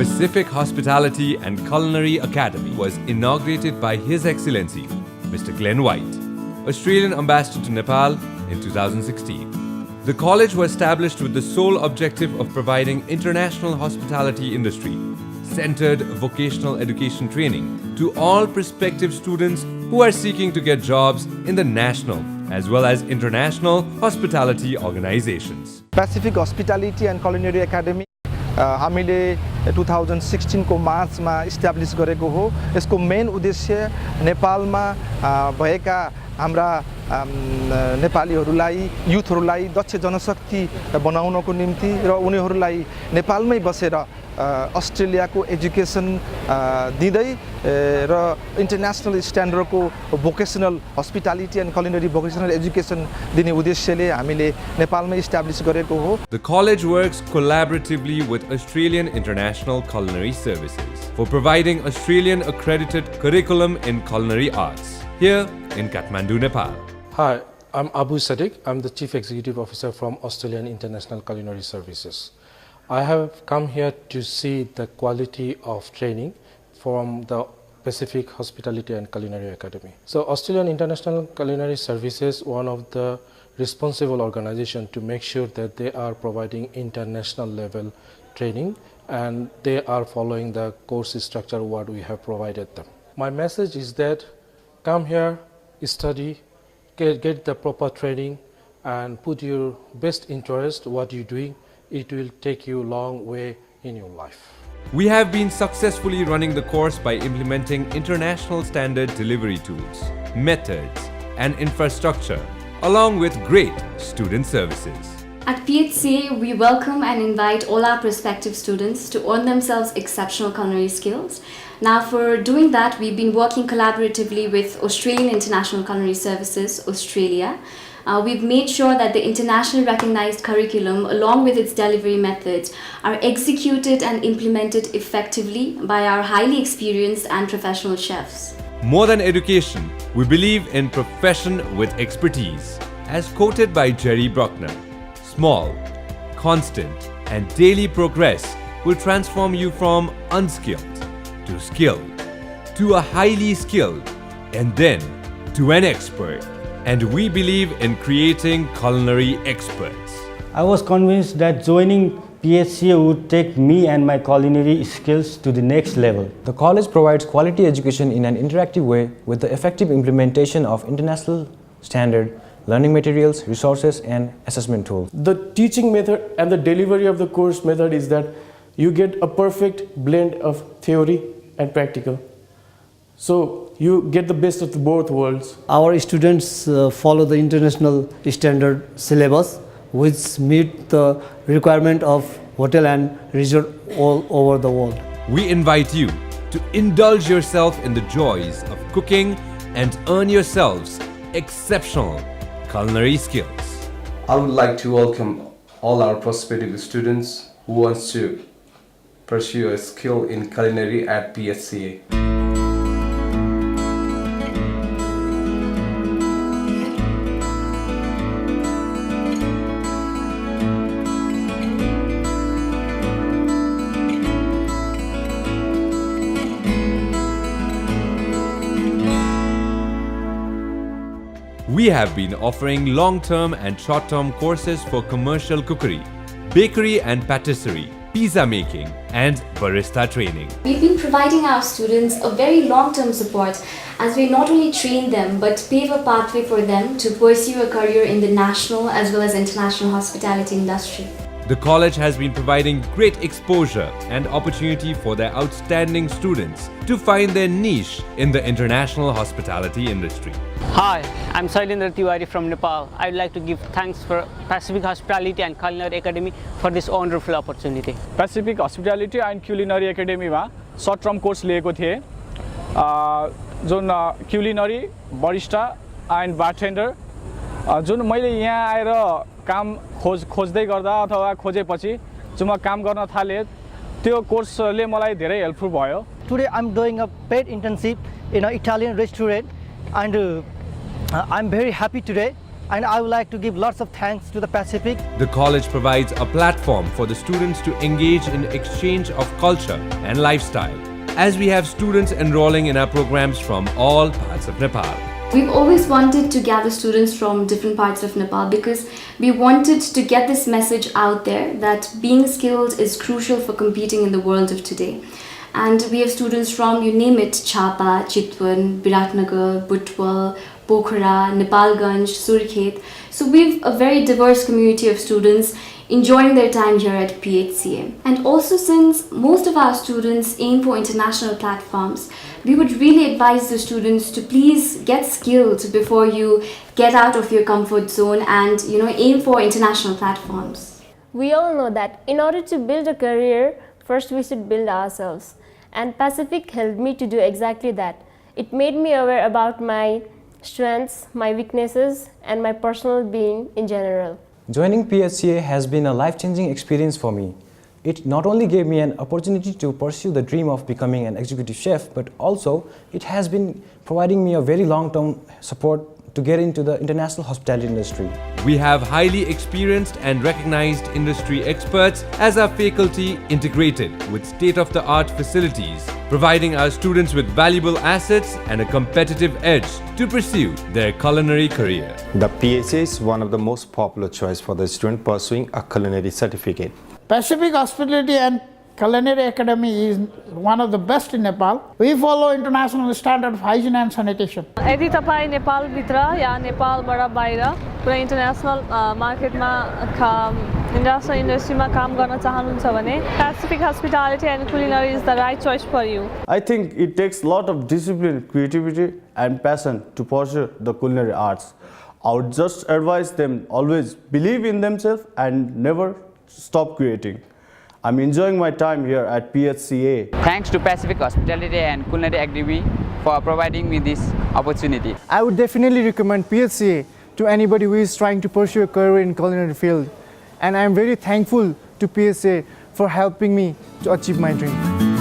Pacific Hospitality and Culinary Academy was inaugurated by His Excellency, Mr. Glenn White, Australian Ambassador to Nepal in 2016. The college was established with the sole objective of providing international hospitality industry centered vocational education training to all prospective students who are seeking to get jobs in the national as well as international hospitality organizations. Pacific Hospitality and Culinary Academy हामीले 2016 को मार्चमा establish गरेको हो। यसको main उद्देश्य नेपालमा भएका हाम्रा नेपालीहरूलाई युथहरूलाई दक्ष जनशक्ति बनाउनको निम्ति र उनीहरूलाई नेपालमै बसेर अस्ट्रेलियाको एजुकेसन दिँदै र इन्टरनेशनल स्ट्यान्डर्डको vocational hospitality and culinary vocational education दिने उद्देश्यले हामीले नेपालमै इस्टाब्लिश गरेको हो। The college works collaboratively with Australian International Culinary Services for providing Australian accredited curriculum in culinary arts here in Kathmandu, Nepal. Hi, I'm Abu Sadiq. I'm the Chief Executive Officer from Australian International Culinary Services. I have come here to see the quality of training from the Pacific Hospitality and Culinary Academy. So Australian International Culinary Services, one of the responsible organizations to make sure that they are providing international level training and they are following the course structure what we have provided them. My message is that come here, study, get the proper training and put your best interest what you're doing. It will take you a long way in your life. We have been successfully running the course by implementing international standard delivery tools, methods, and infrastructure, along with great student services. At PHCA, we welcome and invite all our prospective students to earn themselves exceptional culinary skills. Now, for doing that, we've been working collaboratively with Australian International Culinary Services, Australia. We've made sure that the internationally recognized curriculum, along with its delivery methods, are executed and implemented effectively by our highly experienced and professional chefs. More than education, we believe in profession with expertise. As quoted by Jerry Bruckner, small, constant, and daily progress will transform you from unskilled to skilled, to a highly skilled, and then to an expert. And we believe in creating culinary experts. I was convinced that joining PHCA would take me and my culinary skills to the next level. The college provides quality education in an interactive way with the effective implementation of international standard learning materials, resources, and assessment tools. The teaching method and the delivery of the course method is that you get a perfect blend of theory and practical. So you get the best of both worlds. Our students follow the international standard syllabus, which meet the requirement of hotel and resort all over the world. We invite you to indulge yourself in the joys of cooking and earn yourselves exceptional culinary skills. I would like to welcome all our prospective students who wants to pursue a skill in culinary at PHCA. We have been offering long-term and short-term courses for commercial cookery, bakery and patisserie, pizza making, and barista training. We've been providing our students a very long-term support as we not only train them but pave a pathway for them to pursue a career in the national as well as international hospitality industry. The college has been providing great exposure and opportunity for their outstanding students to find their niche in the international hospitality industry. Hi, I'm Sailendra Tiwari from Nepal. I'd like to give thanks for Pacific Hospitality and Culinary Academy for this wonderful opportunity. Pacific Hospitality and Culinary Academy मा short term course लिएको थिए जुन culinary, barista and bartender जुन मैले यहाँ आएर काम खोज्दै गर्दा अथवा खोजेपछि जुन म काम गर्न थाले त्यो कोर्सले मलाई धेरै हेल्पफुल भयो. Today I'm doing a paid internship in an Italian restaurant and I'm very happy today and I would like to give lots of thanks to the Pacific. The college provides a platform for the students to engage in exchange of culture and lifestyle, as we have students enrolling in our programs from all parts of Nepal. We've always wanted to gather students from different parts of Nepal because we wanted to get this message out there that being skilled is crucial for competing in the world of today. And we have students from, you name it, Chapa, Chitwan, Biratnagar, Butwal, Pokhara, Nepalganj, Surkhet. So we have a very diverse community of students enjoying their time here at PHCA. And also, since most of our students aim for international platforms, we would really advise the students to please get skilled before you get out of your comfort zone and aim for international platforms. We all know that in order to build a career, first we should build ourselves. And Pacific helped me to do exactly that. It made me aware about my strengths, my weaknesses, and my personal being in general. Joining PHCA has been a life-changing experience for me. It not only gave me an opportunity to pursue the dream of becoming an executive chef, but also it has been providing me a very long-term support to get into the international hospitality industry. We have highly experienced and recognized industry experts as our faculty, integrated with state-of-the-art facilities, providing our students with valuable assets and a competitive edge to pursue their culinary career. The PHA is one of the most popular choice for the student pursuing a culinary certificate. Pacific Hospitality and Culinary Academy is one of the best in Nepal. We follow international standard of hygiene and sanitation. यदि तपाईं नेपाल भित्र या नेपालबाट बाहिर पुरै international मार्केटमा industrial इन्डस्ट्रीमा काम गर्न चाहनुहुन्छ भने Pacific Hospitality and Culinary is the right choice for you. I think it takes a lot of discipline, creativity and passion to pursue the culinary arts. I would just advise them always believe in themselves and never stop creating. I'm enjoying my time here at PHCA. Thanks to Pacific Hospitality and Culinary Academy for providing me this opportunity. I would definitely recommend PHCA to anybody who is trying to pursue a career in culinary field. And I'm very thankful to PHCA for helping me to achieve my dream.